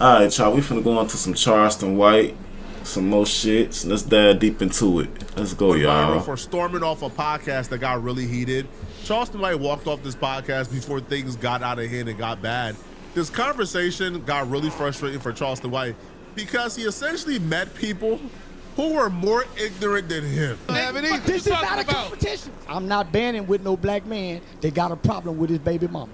Alright, y'all, we finna go on to some Charleston White, some more shits. Let's dive deep into it. Let's go, y'all. For storming off a podcast that got really heated. Charleston White walked off this podcast before things got out of hand and got bad. This conversation got really frustrating for Charleston White because he essentially met people who were more ignorant than him. This is not a competition. I'm not banning with no black man that got a problem with his baby mama.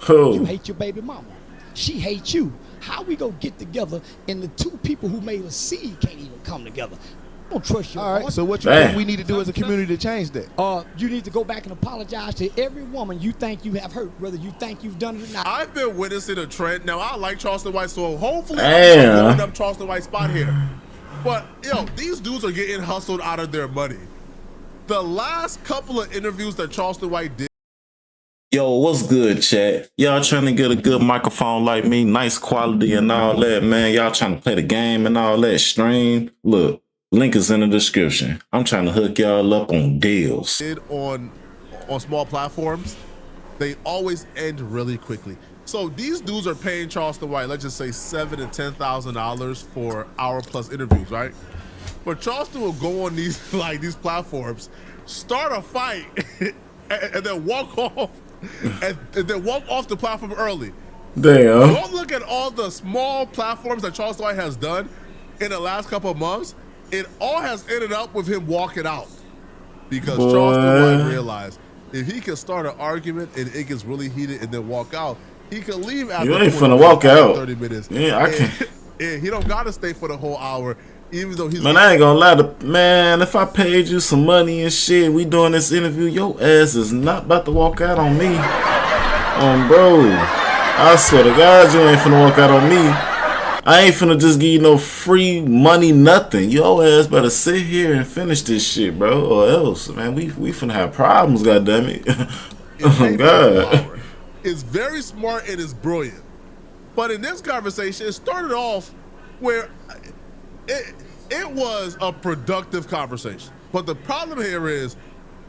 Oh. You hate your baby mama. She hates you. How we gonna get together and the two people who made a seed can't even come together? I don't trust you. All right, so what you think we need to do as a community to change that? You need to go back and apologize to every woman you think you have hurt, whether you think you've done it or not. I've been witnessing a trend. Now, I like Charleston White, so hopefully I'm going up Charleston White spot here. But, these dudes are getting hustled out of their money. The last couple of interviews that Charleston White did. Yo, what's good, chat? Y'all trying to get a good microphone like me, nice quality and all that, man. Y'all trying to play the game and all that, stream. Look, link is in the description. I'm trying to hook y'all up on deals. On small platforms, they always end really quickly. So these dudes are paying Charleston White, let's just say $7,000 and $10,000 for hour-plus interviews, right? But Charleston will go on these platforms, start a fight, and then walk off. And then walk off the platform early. Damn. Don't look at all the small platforms that Charleston White has done in the last couple of months. It all has ended up with him walking out because Charleston White realized if he can start an argument and it gets really heated and then walk out, he can leave after you ain't finna walk out 30 minutes. Yeah, I can't. And he don't gotta stay for the whole hour. Even though he's I ain't gonna lie man, if I paid you some money and shit, we doing this interview, your ass is not about to walk out on me. Bro. I swear to God, you ain't finna walk out on me. I ain't finna just give you no free money, nothing. Your ass better sit here and finish this shit, bro, or else, man, we finna have problems, goddammit. Oh, God. It's very smart and it's brilliant. But in this conversation, it started off where it was a productive conversation. But the problem here is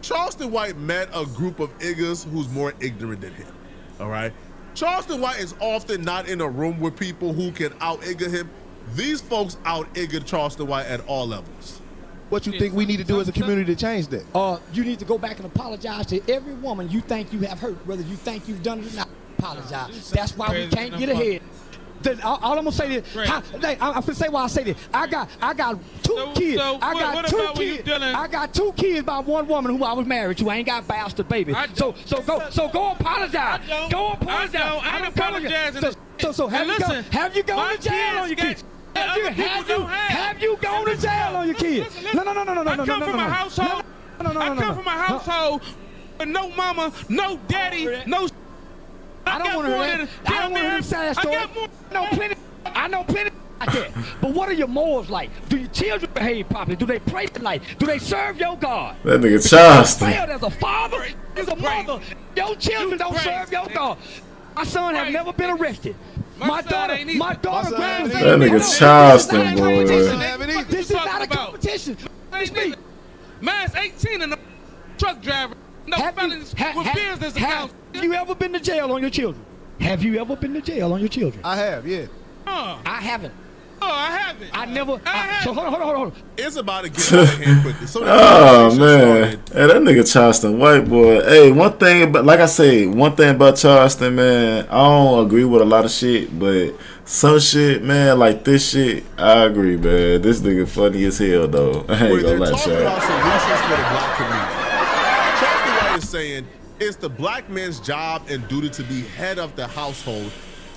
Charleston White met a group of niggas who's more ignorant than him. All right? Charleston White is often not in a room with people who can out-igger him. These folks out-igger Charleston White at all levels. What you think we need to do as a community to change that? You need to go back and apologize to every woman you think you have hurt, whether you think you've done it or not. Apologize. That's why we can't get ahead. All I'm gonna say is, I'm gonna say why I say this. I got two kids. I got two kids by one woman who I was married to. I ain't got bastard baby. So go apologize. Go apologize. I ain't apologizing. So have you gone to jail on your kids? Have you gone to jail on your kids? No. I come from a household. I come from a household with no mama, no daddy, no. I don't want to hear that. I don't want to hear the sad story. I know plenty like that. But what are your morals like? Do your children behave properly? Do they pray tonight? Do they serve your God? That nigga Charleston. As a father, as a mother, your children don't serve your God. My son has never been arrested. My daughter that nigga Charleston, boy. This is not a competition. Mine's 18 and a truck driver. No felonies with business accounts. Have you ever been to jail on your children? Have you ever been to jail on your children? I have, yeah. I haven't. I haven't. I never. So hold on. It's about to get out of hand quickly. So oh man, hey, that nigga Charleston White, boy. Hey, one thing about Charleston, man, I don't agree with a lot of shit, but some shit, man, like this shit, I agree, man. This nigga funny as hell, though. I ain't gonna lie, talking about solutions for the black community. Charleston White is saying it's the black man's job and duty to be head of the household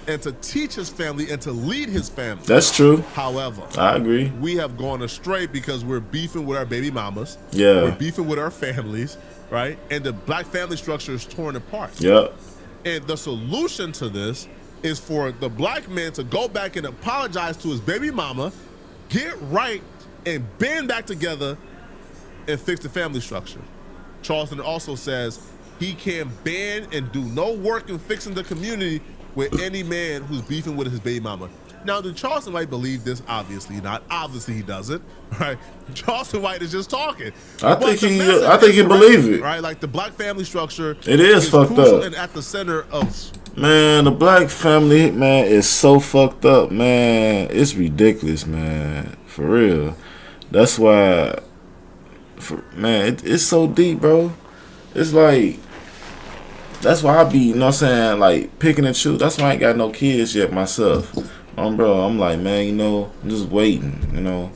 and to teach his family and to lead his family. That's true. However, I agree. We have gone astray because we're beefing with our baby mamas. Yeah. We're beefing with our families, right? And the black family structure is torn apart. Yep. And the solution to this is for the black man to go back and apologize to his baby mama, get right, and band back together and fix the family structure. Charleston also says he can ban and do no work in fixing the community with any man who's beefing with his baby mama. Now, did Charleston White believe this? Obviously not. Obviously he doesn't, right? Charleston White is just talking. I think he believes it. Right, like the black family structure. It is fucked up. And at the center of Man, the black family, man, is so fucked up, man. It's ridiculous, man. For real. That's why, man, it's so deep, bro. It's like, that's why I be, you know what I'm saying, like, picking and choose. That's why I ain't got no kids yet myself. Bro, I'm like, man, you know, I'm just waiting, you know,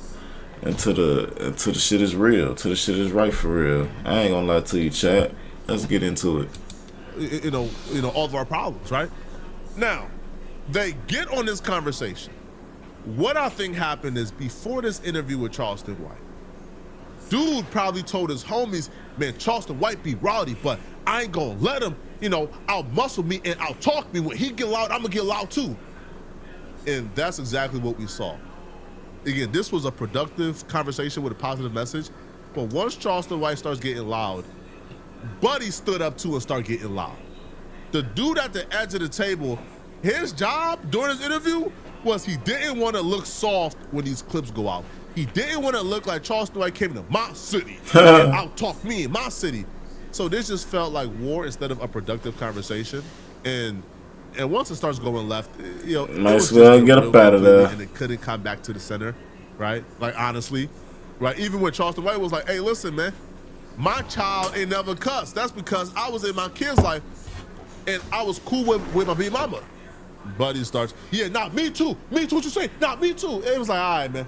until the shit is real, till the shit is right for real. I ain't gonna lie to you, chat. Let's get into it. You know, all of our problems, right? Now, they get on this conversation. What I think happened is before this interview with Charleston White, dude probably told his homies, man, Charleston White be rowdy, but I ain't gonna let him, you know, out muscle me and out talk me. When he get loud, I'm gonna get loud too. And that's exactly what we saw. Again, this was a productive conversation with a positive message, but once Charleston White starts getting loud, Buddy stood up too and started getting loud. The dude at the edge of the table, his job during his interview was he didn't want to look soft when these clips go out. He didn't want to look like Charleston White came to my city and out-talk me in my city. So this just felt like war instead of a productive conversation. And once it starts going left, you know, might as well get up out of there. And it couldn't come back to the center, right? Like, honestly, right? Even when Charleston White was like, hey, listen, man, my child ain't never cussed. That's because I was in my kid's life and I was cool with my baby mama. Buddy starts, yeah, not me too. Me too, what you say? Not me too. It was like, all right, man.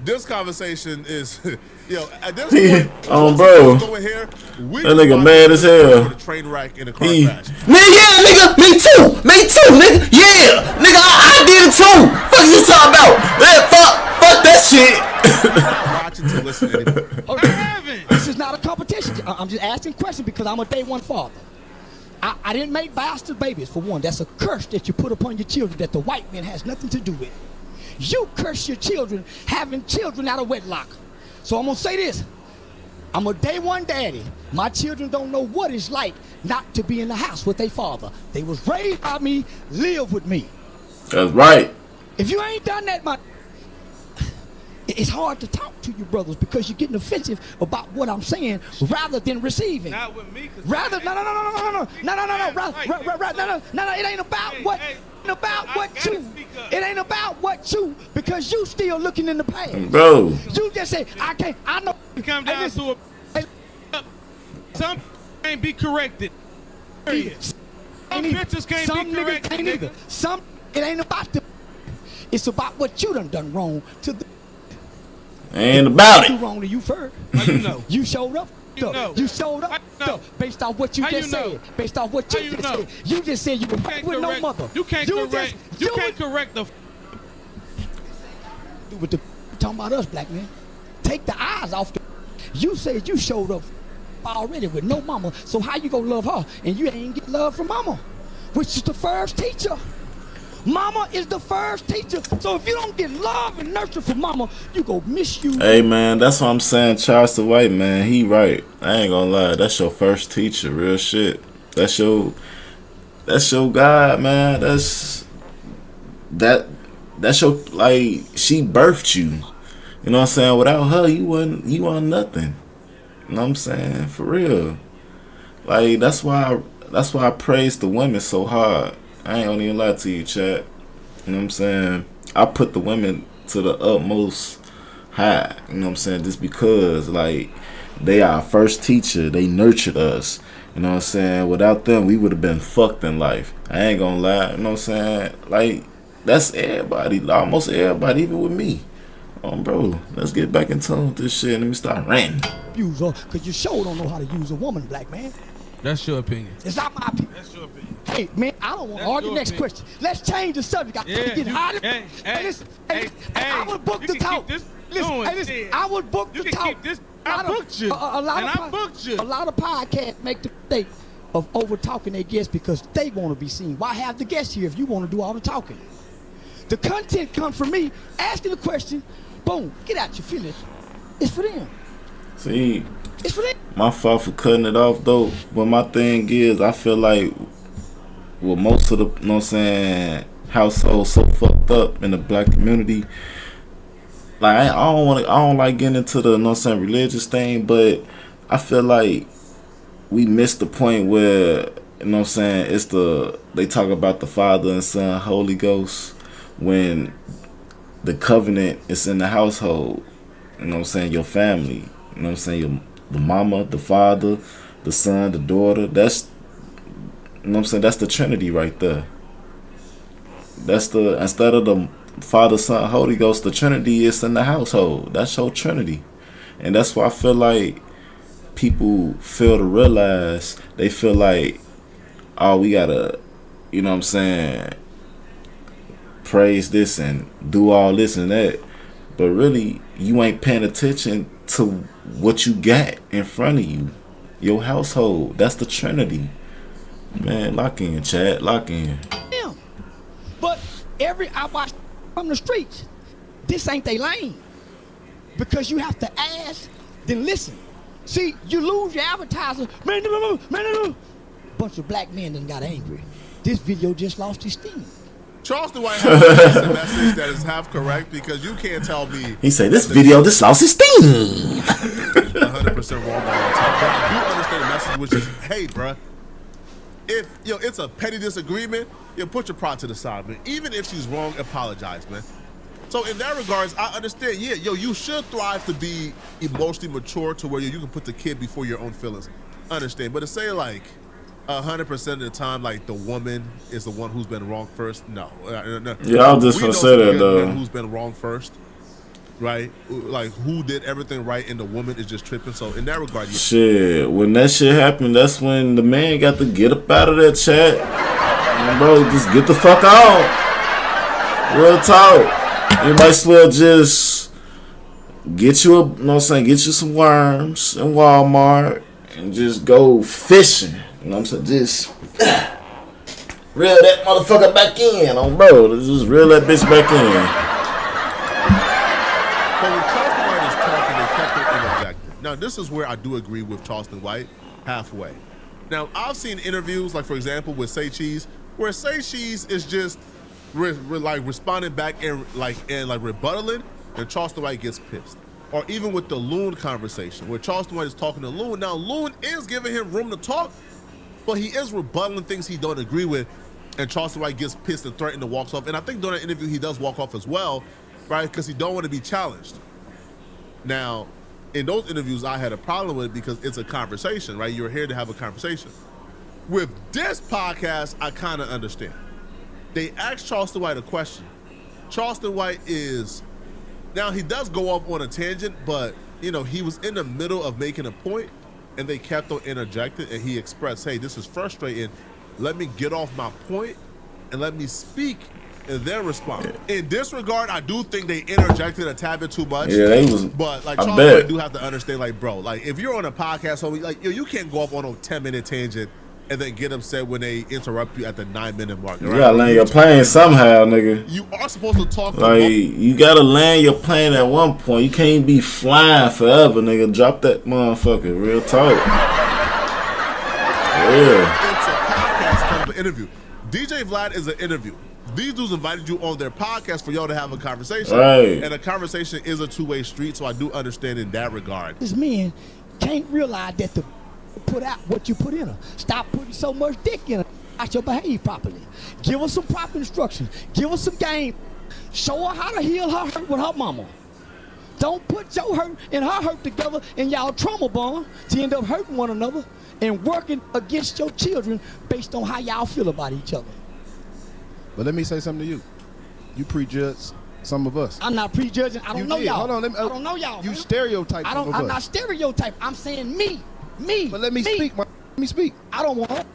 This conversation is, you know, at this point, bro. Going here, That nigga mad as hell. A train wreck in a car crash. Man, yeah, nigga, me too, nigga, yeah, nigga, I did it too. Fuck you talking about? Man, fuck that shit. Watching to listen anymore. Okay. This is not a competition. I'm just asking questions because I'm a day one father. I didn't make bastard babies, for one. That's a curse that you put upon your children that the white man has nothing to do with. You curse your children having children out of wedlock. So I'm going to say this. I'm a day one daddy. My children don't know what it's like not to be in the house with their father. They was raised by me, live with me. That's right. If you ain't done that, it's hard to talk to you brothers because you're getting offensive about what I'm saying rather than receiving. Not with me. Rather, no. It ain't about what. It ain't about what you, because you still looking in the past. Bro. You just say, I know. It come down to some can't be corrected. Some bitches can't be corrected. Nigga. Some, it ain't about the. It's about what you done wrong to the. Ain't about it. Wrong to you first. How you know? You showed up. You showed up based off what you just said. Based off what you just said. You just said you were with no mother. You can't correct. You can't correct the. With the talking about us, black man. Take the eyes off the. You said you showed up already with no mama. So how you gonna love her and you ain't get love from mama, which is the first teacher. Mama is the first teacher. So if you don't get love and nurture from mama, you go miss you. Hey man, that's what I'm saying. Charleston White, man, he right. I ain't gonna lie. That's your first teacher, real shit. That's your God, man. That's your, like, she birthed you. You know what I'm saying? Without her, you wasn't nothing. You know what I'm saying? For real. Like, that's why I praise the women so hard. I ain't gonna even lie to you, chat. You know what I'm saying? I put the women to the utmost high. You know what I'm saying? Just because, like, they are our first teacher. They nurtured us. You know what I'm saying? Without them, we would have been fucked in life. I ain't gonna lie. You know what I'm saying? Like, that's everybody. Almost everybody, even with me. Bro, let's get back in tune with this shit. Let me start ranting. Use her, because you sure don't know how to use a woman, black man. That's your opinion. It's not my opinion. That's your opinion. Hey, man, I don't want to argue. Next question. Let's change the subject. I would book the talk. Listen, I would book the talk. I booked you. I booked you. A lot of podcasts make the mistake of over talking their guests because they want to be seen. Why have the guests here if you want to do all the talking? The content comes from me asking the question. Boom, get out your feelings. It's for them. See, it's for them. My fault for cutting it off though. But my thing is, I feel like with most of the, you know what I'm saying, households so fucked up in the black community. Like I don't like getting into the, you know what I'm saying, religious thing, but I feel like we missed the point where you know what I'm saying, they talk about the Father and Son, Holy Ghost, when the covenant is in the household. You know what I'm saying, your family. You know what I'm saying, the mama, the father, the son, the daughter. That's, you know what I'm saying, that's the Trinity right there. Instead of the Father, Son, Holy Ghost, the Trinity is in the household. That's your Trinity. And that's why I feel like people fail to realize, they feel like, oh, we gotta, you know what I'm saying, praise this and do all this and that. But really, you ain't paying attention to what you got in front of you. Your household. That's the Trinity. Man, lock in, Chad. Lock in. Yeah. But I watch from the streets, this ain't they lane. Because you have to ask, then listen. See, you lose your advertiser. Bunch of black men done got angry. This video just lost his steam. Charleston White has a message that is half correct, because you can't tell me. He said this video just lost his steam. 100% wrong all the time. But I do understand the message, which is, hey, bruh, if it's a petty disagreement, put your pride to the side, man. Even if she's wrong, apologize, man. So in that regards, I understand. Yeah, you should thrive to be emotionally mature to where you can put the kid before your own feelings. I understand, but to say like 100% of the time, like the woman is the one who's been wrong first, no. Yeah, I was just gonna say that though. Who's been wrong first, right? Like who did everything right, and the woman is just tripping. So in that regard, shit, when that shit happened, that's when the man got to get up out of that chat. Bro, just get the fuck out. Real talk. You might as well just get you get you some worms in Walmart and just go fishing. You know what I'm saying? Just reel that motherfucker back in, bro. Just reel that bitch back in. But when Charleston White is talking, they kept it interjected. Now, this is where I do agree with Charleston White halfway. Now, I've seen interviews, like for example, with Say Cheese, where Say Cheese is just responding back and rebuttaling, and Charleston White gets pissed. Or even with the Loon conversation, where Charleston White is talking to Loon. Now, Loon is giving him room to talk, but he is rebuttaling things he don't agree with, and Charleston White gets pissed and threatened to walk off. And I think during that interview, he does walk off as well, right? Because he don't want to be challenged. Now, in those interviews, I had a problem with it because it's a conversation, right? You're here to have a conversation. With this podcast, I kind of understand. They asked Charleston White a question. Charleston White now he does go off on a tangent, but he was in the middle of making a point, and they kept on interjecting, and he expressed, hey, this is frustrating. Let me get off my point and let me speak and then respond. Yeah. In this regard, I do think they interjected a tad bit too much. Yeah, they was. But Charleston White do have to understand, bro, if you're on a podcast, you can't go off on a 10-minute tangent and then get upset when they interrupt you at the 9-minute mark. Right? You gotta land your plane somehow, nigga. You are supposed to talk. You gotta land your plane at one point. You can't be flying forever, nigga. Drop that motherfucker. Real talk. Yeah. It's a podcast kind of interview. DJ Vlad is an interview. These dudes invited you on their podcast for y'all to have a conversation. Right. And a conversation is a two-way street, so I do understand in that regard. This man can't realize that the put out what you put in her. Stop putting so much dick in her. Watch her behave properly. Give her some proper instructions. Give her some game. Show her how to heal her hurt with her mama. Don't put your hurt and her hurt together and y'all trauma bond to end up hurting one another and working against your children based on how y'all feel about each other. But let me say something to you. You prejudge some of us. I'm not prejudging. I don't know y'all. Hold on. I don't know y'all. You stereotype some of us. I'm not stereotype. I'm saying me. But let me speak. Let me speak. I don't want Hey,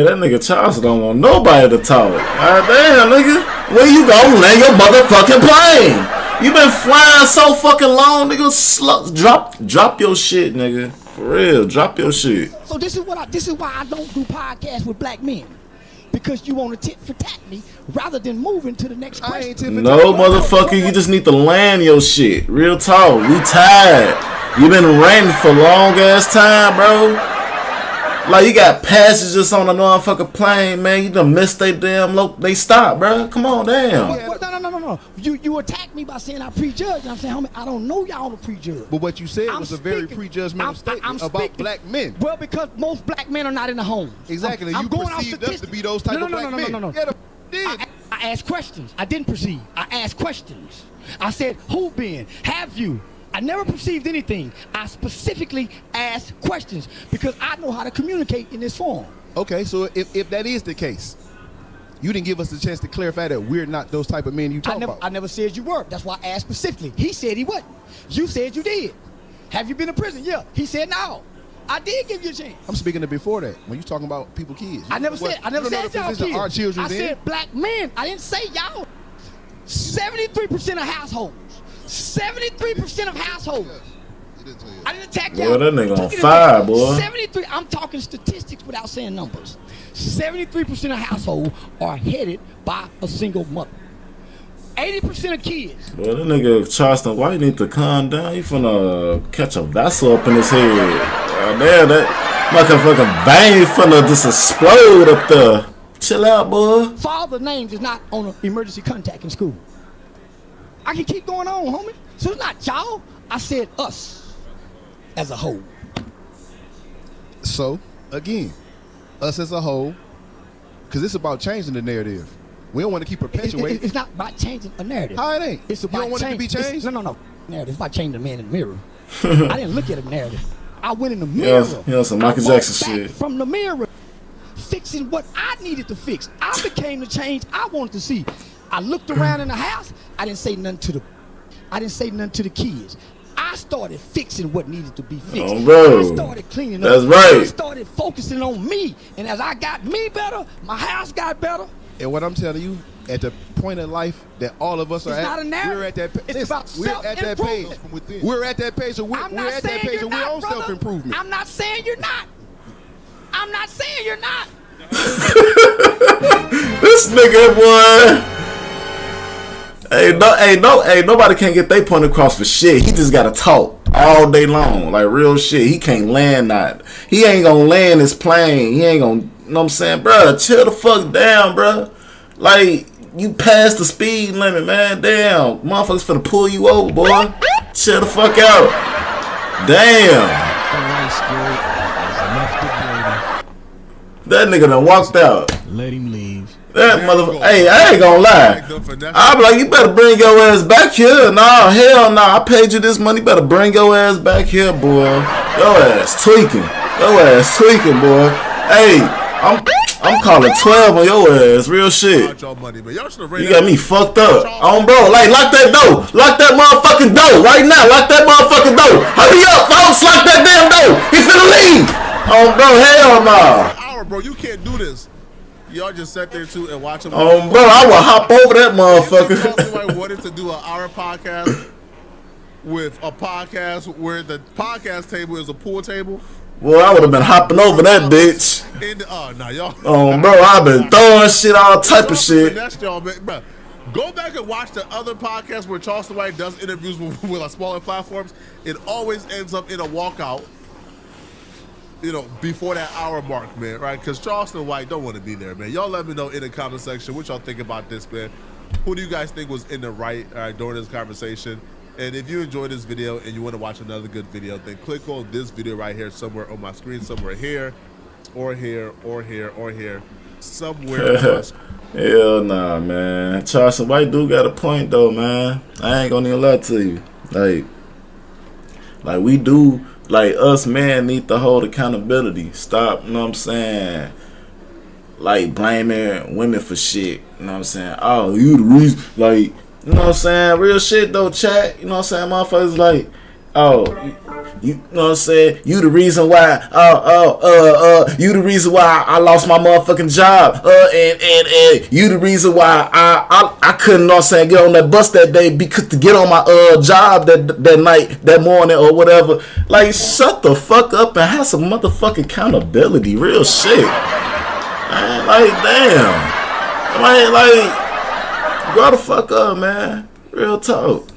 that nigga Charles don't want nobody to talk. Damn, nigga. Where you gonna land your motherfucking plane? You been flying so fucking long, nigga. Drop your shit, nigga. For real, drop your shit. So this is why I don't do podcasts with black men. Because you want to tit for tat me rather than moving to the next question. No, motherfucker, you just need to land your shit. Real talk. We tired. You been ranting for long ass time, bro. Like you got passengers on a motherfucking plane, man. You done missed they damn they stop, bro. Come on, damn. No. no. You attacked me by saying I prejudge. And I'm saying, homie, I don't know y'all to prejudge. But what you said was a very prejudgmental statement about black men. Well, because most black men are not in the home. Exactly. You perceived us to be those type of black men. No. Yeah, did. I asked questions. I didn't perceive. I asked questions. I said, who been? Have you? I never perceived anything. I specifically asked questions because I know how to communicate in this form. Okay, so if that is the case, you didn't give us the chance to clarify that we're not those type of men you talk about. I never said you were. That's why I asked specifically. He said he wasn't. You said you did. Have you been in prison? Yeah. He said no. I did give you a chance. I'm speaking to before that. When you talking about people, kids. I never said y'all kids. Our children. I said black men. I didn't say y'all. 73% of households. 73% of households. I didn't attack y'all. Boy, that nigga on fire, boy. 73. I'm talking statistics without saying numbers. 73% of households are headed by a single mother. 80% of kids. Boy, that nigga Charleston White need to calm down. He finna catch a vessel up in his head. Damn, that motherfucking vein finna just explode up there. Chill out, boy. Father names is not on an emergency contact in school. I can keep going on, homie. So it's not y'all. I said us as a whole. So, again, us as a whole, because it's about changing the narrative. We don't want to keep perpetuating. It's not about changing a narrative. How it ain't? It's about you don't want it to be changed? No. Narrative. It's about changing the man in the mirror. I didn't look at a narrative. I went in the mirror. Yeah, some Michael Jackson shit. From the mirror, fixing what I needed to fix. I became the change I wanted to see. I looked around in the house. I didn't say nothing to the kids. I started fixing what needed to be fixed. Oh, bro. I started cleaning up. That's right. I started focusing on me. And as I got me better, my house got better. And what I'm telling you, at the point in life that all of us are not a narrative. we're at that. It's about self-improvement. We're at that page. So we're at that page. So we're on self-improvement. I'm not saying you're not. I'm not saying you're not. This nigga, boy. Hey, nobody can get their point across for shit. He just gotta talk all day long, like real shit. He can't land that. He ain't gonna land his plane. He ain't gonna, you know what I'm saying, bro? Chill the fuck down, bro. Like, you passed the speed limit, man. Damn, motherfuckers finna pull you over, boy. Chill the fuck out. Damn. That nigga done walked out. Let him leave. That motherfucker. Hey, I ain't gonna lie. I be like, you better bring your ass back here. Nah, hell nah. I paid you this money. You better bring your ass back here, boy. Your ass tweaking. Your ass tweaking, boy. Hey, I'm calling 12 on your ass. Real shit. You got me fucked up. Bro. Like, lock that door. Lock that motherfucking door right now. Lock that motherfucking door. Hurry up, folks. Lock that damn door. He finna leave. Bro, hell nah. Bro, you can't do this. Y'all just sat there too and watch him. Bro, I will hop over that motherfucker. If somebody wanted to do an hour podcast with a podcast where the podcast table is a pool table. Well, I would have been hopping over that bitch. Y'all. Bro, I've been throwing shit, all type of shit. That's y'all, bro. Go back and watch the other podcasts where Charleston White does interviews with smaller platforms. It always ends up in a walkout. Before that hour mark, man, right? Because Charleston White don't want to be there, man. Y'all let me know in the comment section what y'all think about this, man. Who do you guys think was in the right during this conversation? And if you enjoyed this video and you want to watch another good video, then click on this video right here somewhere on my screen, somewhere here, or here, or here, or here, somewhere on my screen. Hell nah, man. Charleston White do got a point, though, man. I ain't gonna even lie to you. Like we do... Like, us men need to hold accountability. Stop, you know what I'm saying? Like, blaming women for shit. You know what I'm saying? Oh, you the reason. Like, you know what I'm saying? Real shit, though, chat. You know what I'm saying? Motherfuckers like, you know what I'm saying? You the reason why, you the reason why I lost my motherfucking job. And you the reason why I couldn't, you know what I'm saying, get on that bus that day because to get on my job that night, that morning or whatever. Like, shut the fuck up and have some motherfucking accountability. Real shit. Man, like, damn. Like, grow the fuck up, man. Real talk.